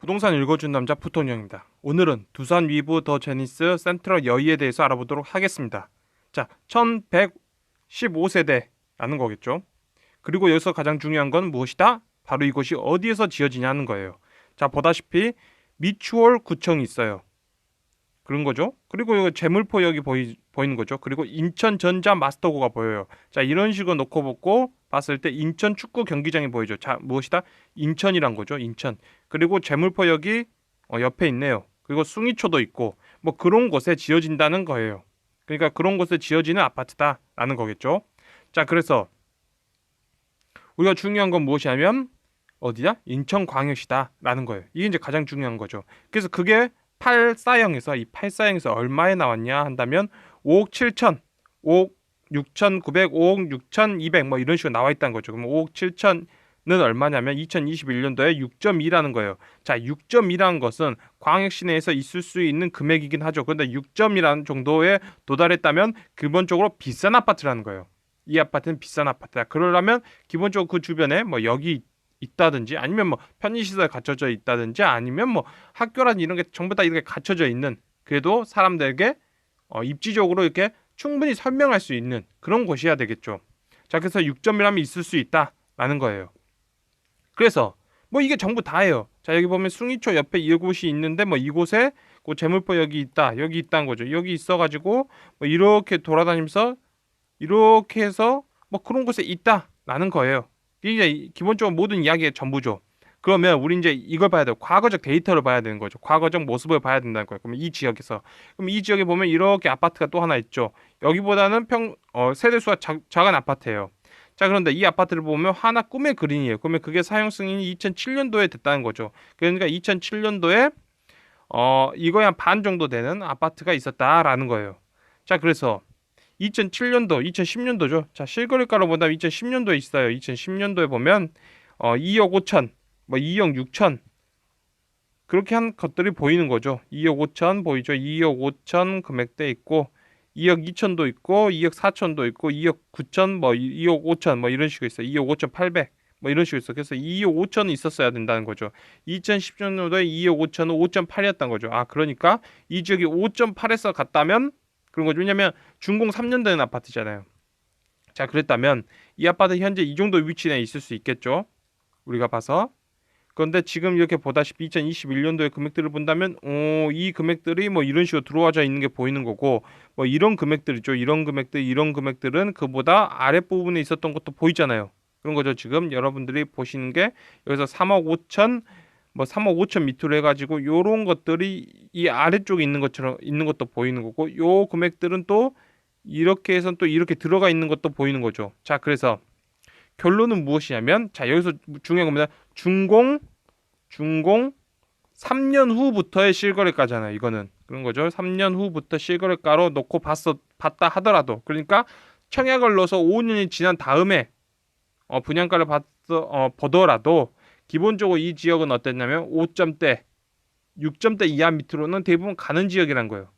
부동산 읽어준 남자 부통령입니다. 오늘은 두산 위브 더 제니스 센트럴 여의에 대해서 알아보도록 하겠습니다. 자, 1115세대라는 거겠죠. 그리고 여기서 가장 중요한 건 무엇이다? 바로 이곳이 어디에서 지어지냐는 거예요. 자, 보다시피 미추홀 구청이 있어요. 그런 거죠. 그리고 여기 재물포 여기 보이는 거죠. 그리고 인천 전자 마스터고가 보여요. 자, 이런 식으로 놓고 보고 봤을 때 인천 축구 경기장이 보이죠. 자, 무엇이다? 인천이란 거죠. 인천. 그리고 재물포 여기 옆에 있네요. 그리고 숭이초도 있고 뭐 그런 곳에 지어진다는 거예요. 그러니까 그런 곳에 지어지는 아파트다라는 거겠죠. 자, 그래서 우리가 중요한 건 무엇이냐면 어디야? 인천광역시다라는 거예요. 이게 이제 가장 중요한 거죠. 그래서 그게 8사형에서 이 8사형에서 얼마에 나왔냐 한다면 5억 7천, 5억 6,900, 5억 6,200 뭐 이런 식으로 나와 있다는 거죠. 그럼 5억 7천은 얼마냐면 2021년도에 6.2라는 거예요. 자, 6.2라는 것은 광역시 내에서 있을 수 있는 금액이긴 하죠. 그런데 6점이라는 정도에 도달했다면 기본적으로 비싼 아파트라는 거예요. 이 아파트는 비싼 아파트다. 그러려면 기본적으로 그 주변에 뭐 여기 있다든지 아니면 뭐 편의시설 갖춰져 있다든지 아니면 뭐 학교란 이런 게 전부 다 이렇게 갖춰져 있는 그래도 사람들에게 입지적으로 이렇게 충분히 설명할 수 있는 그런 곳이어야 되겠죠. 자, 그래서 6점이라면 있을 수 있다라는 거예요. 그래서 뭐 이게 전부 다예요. 자, 여기 보면 숭이초 옆에 이곳이 있는데 뭐 이곳에 그 재물포 여기 있다 여기 있다는 거죠. 여기 있어가지고 뭐 이렇게 돌아다니면서 이렇게 해서 뭐 그런 곳에 있다라는 거예요. 이게 기본적으로 모든 이야기의 전부죠. 그러면 우리 이제 이걸 봐야 돼요. 과거적 데이터를 봐야 되는 거죠. 과거적 모습을 봐야 된다는 거예요. 그러면 이 지역에서 그럼 이 지역에 보면 이렇게 아파트가 또 하나 있죠. 여기보다는 세대수가 작은 아파트예요. 자, 그런데 이 아파트를 보면 하나 꿈의 그린이에요. 그러면 그게 사용 승인이 2007년도에 됐다는 거죠. 그러니까 2007년도에 이거에 한 반 정도 되는 아파트가 있었다라는 거예요. 자, 그래서 2007년도, 2010년도죠. 자, 실거래가로 본다면 2010년도에 있어요. 2010년도에 보면 2억 5천, 뭐 2억 6천 그렇게 한 것들이 보이는 거죠. 2억 5천 보이죠. 2억 5천 금액대 있고 2억 2천도 있고 2억 4천도 있고 2억 9천 뭐 2억 5천 뭐 이런 식으로 있어요. 2억 5천 8백 뭐 이런 식으로 있어. 그래서 2억 5천은 있었어야 된다는 거죠. 2010년도에 2억 5천은 5.8이었던 거죠. 아, 그러니까 이 지역이 5.8에서 갔다면 그런 거죠. 왜냐면 준공 3년 된 아파트잖아요. 자, 그랬다면 이 아파트 현재 이 정도 위치 내에 있을 수 있겠죠. 우리가 봐서. 그런데 지금 이렇게 보다시피 2021년도의 금액들을 본다면 이 금액들이 뭐 이런 식으로 들어와져 있는 게 보이는 거고 뭐 이런 금액들이죠. 이런 금액들은 그보다 아랫부분에 있었던 것도 보이잖아요. 그런 거죠. 지금 여러분들이 보시는 게 여기서 3억 5천 뭐 3억 5천 밑으로 해가지고 요런 것들이 이 아래쪽에 있는 것처럼 있는 것도 보이는 거고 요 금액들은 또 이렇게 해서 또 이렇게 들어가 있는 것도 보이는 거죠. 자, 그래서 결론은 무엇이냐면 자, 여기서 중요한 겁니다. 준공 3년 후부터의 실거래가잖아요. 이거는 그런 거죠. 3년 후부터 실거래가로 놓고 봤다 하더라도 그러니까 청약을 넣어서 5년이 지난 다음에 분양가를 보더라도 기본적으로 이 지역은 어땠냐면 5점대, 6점대 이하 밑으로는 대부분 가는 지역이란 거예요.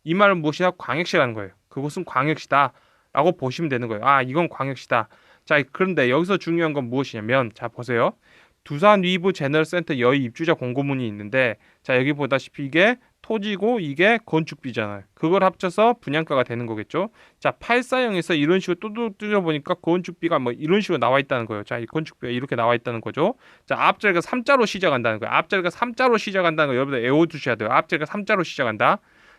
이 말은 무엇이냐? 광역시라는 거예요. 그곳은 광역시다라고 보시면 되는 거예요. 아, 이건 광역시다. 자, 그런데 여기서 중요한 건 무엇이냐면 자, 보세요. 두산 위브 제너럴센터 여의 입주자 공고문이 있는데 자, 여기 보다시피 이게 토지고 이게 건축비잖아요. 그걸 합쳐서 분양가가 되는 거겠죠. 자, 8사형에서 이런 식으로 뚜둑 보니까 건축비가 뭐 이런 식으로 나와 있다는 거예요. 자, 이 건축비가 이렇게 나와 있다는 거죠. 자, 앞자리가 3자로 시작한다는 거예요. 앞자리가 3자로 시작한다는 거 여러분들 외워두셔야 돼요. 앞자리가 3자로 시작한다.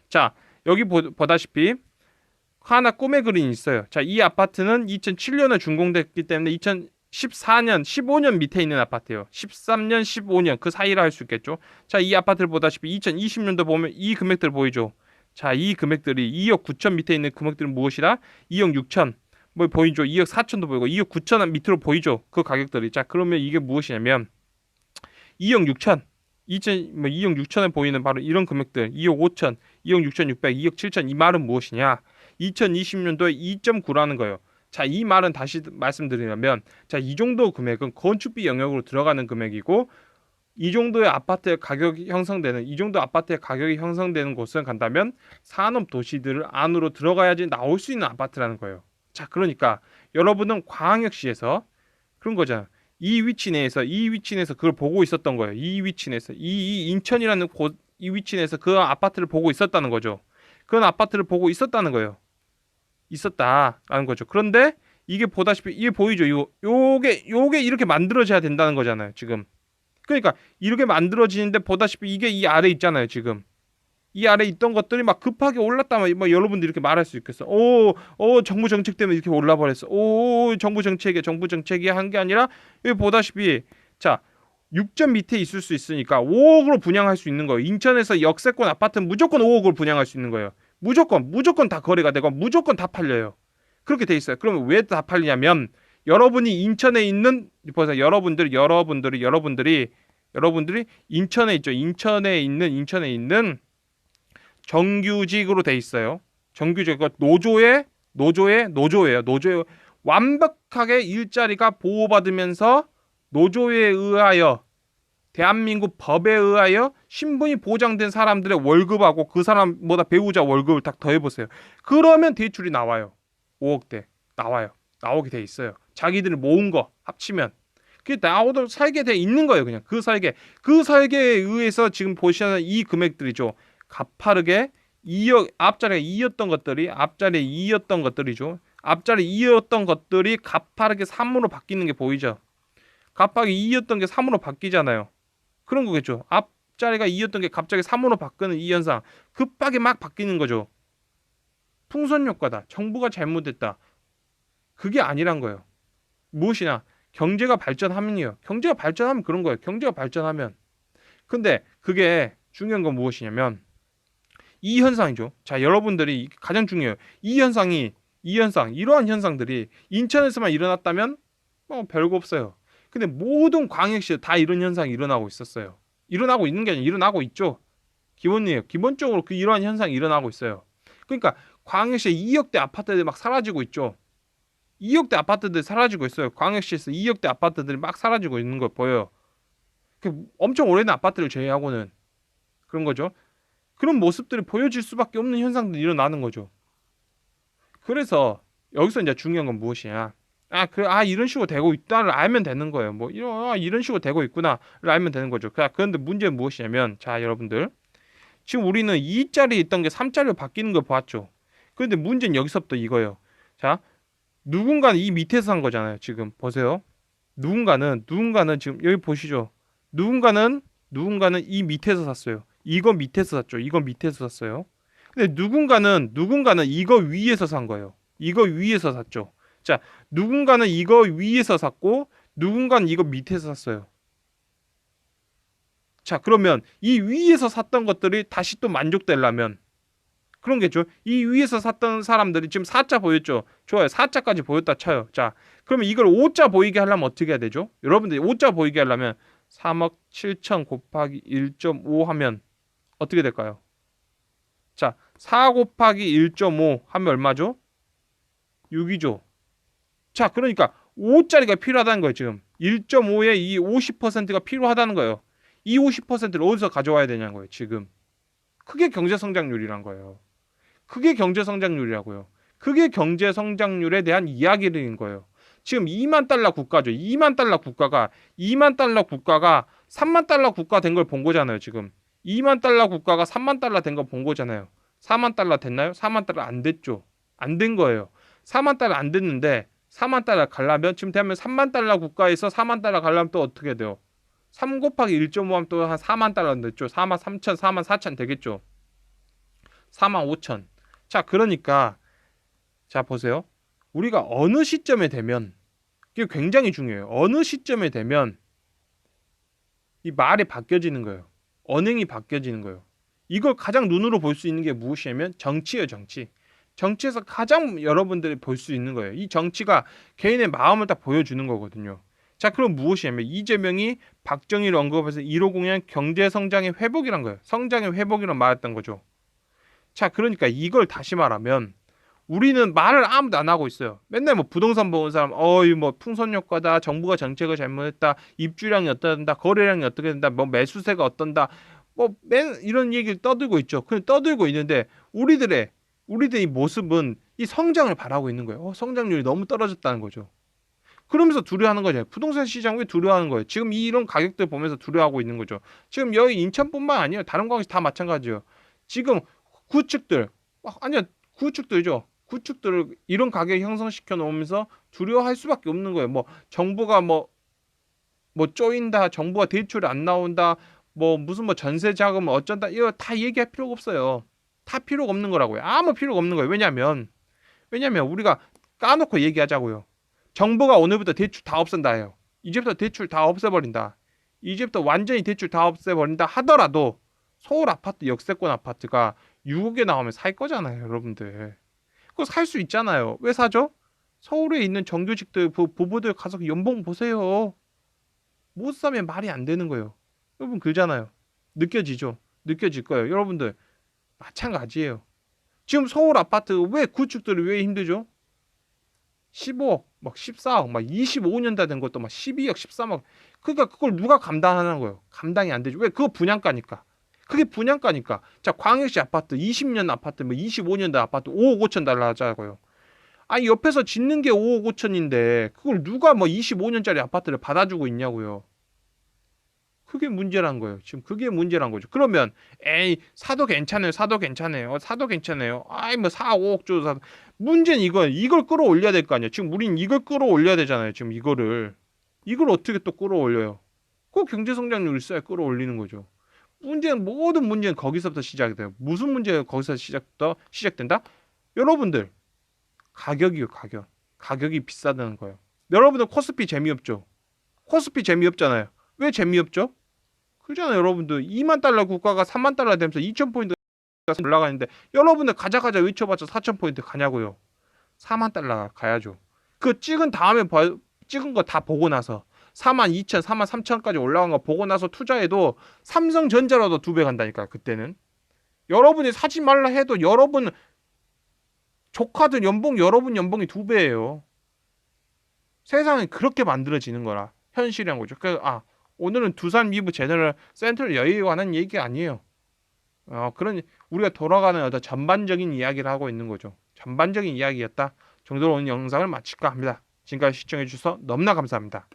자, 여기 보다시피 하나 꿈의 그림이 있어요. 자, 이 아파트는 2007년에 준공됐기 때문에 2014년, 15년 밑에 있는 아파트예요. 13년, 15년 그 사이라 할 수 있겠죠. 자, 이 아파트를 보다시피 2020년도 보면 이 금액들 보이죠. 자, 이 금액들이 2억 9천 밑에 있는 금액들은 무엇이다? 2억 6천 뭐 보이죠. 2억 4천도 보이고 2억 9천 밑으로 보이죠. 그 가격들이. 자, 그러면 이게 무엇이냐면 2억 6천 2억 6천에 보이는 바로 이런 금액들 2억 5천, 2억 6천 6백, 2억 7천 이 말은 무엇이냐? 2020년도에 2.9라는 거예요. 자, 이 말은 다시 말씀드리면 자, 이 정도 금액은 건축비 영역으로 들어가는 금액이고 이 정도의 아파트의 가격이 형성되는 곳은 간다면 산업 도시들 안으로 들어가야지 나올 수 있는 아파트라는 거예요. 자, 그러니까 여러분은 광역시에서 그런 거잖아요. 이 위치 내에서 그걸 보고 있었던 거예요. 이 위치 내에서 이 인천이라는 곳, 이 위치 내에서 그 아파트를 보고 있었다는 거죠. 그런 아파트를 보고 있었다는 거예요. 있었다라는 거죠. 그런데 이게 보다시피 이게 보이죠. 요게 이렇게 만들어져야 된다는 거잖아요. 지금. 그러니까 이렇게 만들어지는데 보다시피 이게 이 아래 있잖아요. 지금. 이 아래 있던 것들이 막 급하게 올랐다면 뭐 여러분들이 이렇게 말할 수 있겠어. 정부 정책 때문에 이렇게 올라버렸어. 정부 정책이 한 게 아니라 여기 보다시피 자 6점 밑에 있을 수 있으니까 5억으로 분양할 수 있는 거예요. 인천에서 역세권 아파트는 무조건 5억으로 분양할 수 있는 거예요. 무조건 다 거래가 되고 무조건 다 팔려요. 그렇게 돼 있어요. 그러면 왜 다 팔리냐면 여러분이 인천에 있는 보세요. 여러분들이 인천에 있죠. 인천에 있는 정규직으로 돼 있어요. 정규직 노조예요. 노조에 완벽하게 일자리가 보호받으면서 노조에 의하여 대한민국 법에 의하여 신분이 보장된 사람들의 월급하고 그 사람보다 배우자 월급을 딱 더해보세요. 그러면 대출이 나와요. 5억대 나와요. 나오게 돼 있어요. 자기들이 모은 거 합치면 그게 나오도록 살게 돼 있는 거예요. 그냥 그 설계에 의해서 지금 보시는 이 금액들이죠. 가파르게 2억 앞자리가 2였던 것들이죠. 앞자리 2였던 것들이 가파르게 3으로 바뀌는 게 보이죠. 가파르게 2였던 게 3으로 바뀌잖아요. 그런 거겠죠. 앞자리가 2였던 게 갑자기 3으로 바뀌는 이 현상. 급하게 막 바뀌는 거죠. 풍선 효과다. 정부가 잘못했다. 그게 아니란 거예요. 무엇이냐? 경제가 발전하면이요. 경제가 발전하면 그런 거예요. 경제가 발전하면. 근데 그게 중요한 건 무엇이냐면 이 현상이죠. 자, 여러분들이 가장 중요해요. 이러한 현상들이 인천에서만 일어났다면 별거 없어요. 근데 모든 광역시에 다 이런 현상이 일어나고 있었어요. 일어나고 있는 게 아니라 일어나고 있죠. 기본이에요. 기본적으로 이러한 현상이 일어나고 있어요. 그러니까 광역시에 2억대 아파트들이 막 사라지고 있죠. 2억대 아파트들이 사라지고 있어요. 광역시에서 2억대 아파트들이 막 사라지고 있는 거 보여요. 엄청 오래된 아파트를 제외하고는 그런 거죠. 그런 모습들이 보여질 수밖에 없는 현상들이 일어나는 거죠. 그래서 여기서 이제 중요한 건 무엇이냐? 이런 식으로 되고 있다를 알면 되는 거예요. 이런 식으로 되고 있구나를 알면 되는 거죠. 그런데 문제는 무엇이냐면, 자, 여러분들. 지금 우리는 2짜리 있던 게 3짜리로 바뀌는 걸 보았죠. 그런데 문제는 여기서부터 이거예요. 자, 누군가는 이 밑에서 산 거잖아요. 지금 보세요. 누군가는 지금 여기 보시죠. 누군가는 이 밑에서 샀어요. 이거 밑에서 샀죠. 이거 밑에서 샀어요. 근데 누군가는 이거 위에서 산 거예요. 이거 위에서 샀죠. 자, 누군가는 이거 위에서 샀고 누군가는 이거 밑에서 샀어요. 자, 그러면 이 위에서 샀던 것들이 다시 또 만족되려면 그런 게죠. 이 위에서 샀던 사람들이 지금 4자 보였죠. 좋아요. 4자까지 보였다 쳐요. 자, 그러면 이걸 5자 보이게 하려면 어떻게 해야 되죠? 여러분들이 5자 보이게 하려면 3억 7천 곱하기 1.5 하면 어떻게 될까요? 자, 4 곱하기 1.5 하면 얼마죠? 6이죠. 자, 그러니까 5짜리가 필요하다는 거예요. 지금 1.5의 이 50%가 필요하다는 거예요. 이 50%를 어디서 가져와야 되냐는 거예요. 지금 그게 경제성장률이란 거예요. 그게 경제성장률이라고요. 그게 경제성장률에 대한 이야기인 거예요. 지금 2만 달러 국가죠. 2만 달러 국가가 3만 달러 국가 된 걸 본 거잖아요. 지금 2만 달러 국가가 3만 달러 된 거 본 거잖아요. 4만 달러 됐나요? 4만 달러 안 됐죠. 안 된 거예요. 4만 달러 안 됐는데 4만 달러 가려면 지금 되면 3만 달러 국가에서 4만 달러 가려면 또 어떻게 돼요? 3 곱하기 1.5 하면 또 한 4만 달러 됐죠. 4만 3천, 4만 4천 되겠죠. 4만 5천. 자, 그러니까 자, 보세요. 우리가 어느 시점에 되면 이게 굉장히 중요해요. 어느 시점에 되면 이 말이 바뀌어지는 거예요. 언행이 바뀌어지는 거예요. 이걸 가장 눈으로 볼 수 있는 게 무엇이냐면 정치예요, 정치. 정치에서 가장 여러분들이 볼 수 있는 거예요. 이 정치가 개인의 마음을 딱 보여주는 거거든요. 자, 그럼 무엇이냐면 이재명이 박정희를 언급해서 1호 공약 경제 성장의 회복이란 거예요. 성장의 회복이란 말했던 거죠. 자, 그러니까 이걸 다시 말하면 우리는 말을 아무도 안 하고 있어요. 맨날 뭐 부동산 보는 사람, 뭐 풍선 효과다, 정부가 정책을 잘못했다, 입주량이 어떤다, 거래량이 어떻게 된다, 뭐 매수세가 어떤다, 이런 얘기를 떠들고 있죠. 그냥 떠들고 있는데 우리들의 모습은 이 성장을 바라고 있는 거예요. 성장률이 너무 떨어졌다는 거죠. 그러면서 두려워하는 거죠. 부동산 시장 왜 두려워하는 거예요? 지금 이런 가격들 보면서 두려워하고 있는 거죠. 지금 여기 인천뿐만 아니에요. 다른 광역시 다 마찬가지예요. 지금 구축들 아니야 구축들이죠. 구축들을 이런 가격 형성시켜 놓으면서 두려워할 수밖에 없는 거예요. 뭐 정부가 뭐 쪼인다, 정부가 대출이 안 나온다, 뭐 무슨 뭐 전세 자금을 어쩐다 이거 다 얘기할 필요가 없어요. 다 필요가 없는 거라고요. 아무 필요가 없는 거예요. 왜냐면 우리가 까놓고 얘기하자고요. 정부가 오늘부터 대출 다 없앤다 해요. 이제부터 대출 다 없애버린다. 이제부터 완전히 대출 다 없애버린다 하더라도 서울 아파트 역세권 아파트가 6억에 나오면 살 거잖아요, 여러분들. 그거 살 수 있잖아요. 왜 사죠? 서울에 있는 정규직들 부부들 가서 연봉 보세요. 못 사면 말이 안 되는 거예요. 여러분 그러잖아요. 느껴지죠? 느껴질 거예요. 여러분들 마찬가지예요. 지금 서울 아파트 왜 구축들이 왜 힘들죠? 15억, 막 14억, 막 25년 다 된 것도 막 12억, 13억. 그러니까 그걸 누가 감당하는 거예요? 감당이 안 되죠. 왜? 그거 분양가니까. 그게 분양가니까. 자, 광역시 아파트 20년 아파트, 뭐 25년 된 아파트 5억 5천 달러 하자고요. 아니 옆에서 짓는 게 5억 5천인데 그걸 누가 뭐 25년짜리 아파트를 받아주고 있냐고요. 그게 문제란 거예요. 지금 그게 문제란 거죠. 그러면 에이 사도 괜찮아요. 사도 괜찮아요. 사도 괜찮아요. 아이 뭐 4, 5억 줘 사도. 문제는 이걸 끌어올려야 될 거 아니에요. 지금 우린 이걸 끌어올려야 되잖아요. 지금 이걸 어떻게 또 끌어올려요? 꼭 경제 성장률을 있어야 끌어올리는 거죠. 모든 문제는 거기서부터 시작이 돼요. 무슨 문제가 거기서 시작된다? 여러분들 가격이요, 가격. 가격이 비싸다는 거예요. 여러분들 코스피 재미없죠? 코스피 재미없잖아요. 왜 재미없죠? 그렇잖아요, 여러분들. 2만 달러 국가가 3만 달러 되면서 2,000포인트 올라가는데 여러분들 가자 외쳐봤자 4,000포인트 가냐고요. 4만 달러 가야죠. 그 찍은 다음에 찍은 거 다 보고 나서 4만 2천, 4만 3천까지 올라간 거 보고 나서 투자해도 삼성전자로도 2배 간다니까요. 그때는. 여러분이 사지 말라 해도 여러분 조카들 여러분 연봉이 2배예요. 세상은 그렇게 만들어지는 거라. 현실이란 거죠. 오늘은 두산 미부 제너럴 센트럴 여의에 관한 얘기 아니에요. 그런 우리가 돌아가는 어떤 전반적인 이야기를 하고 있는 거죠. 전반적인 이야기였다 정도로 오늘 영상을 마칠까 합니다. 지금까지 시청해 주셔서 너무나 감사합니다.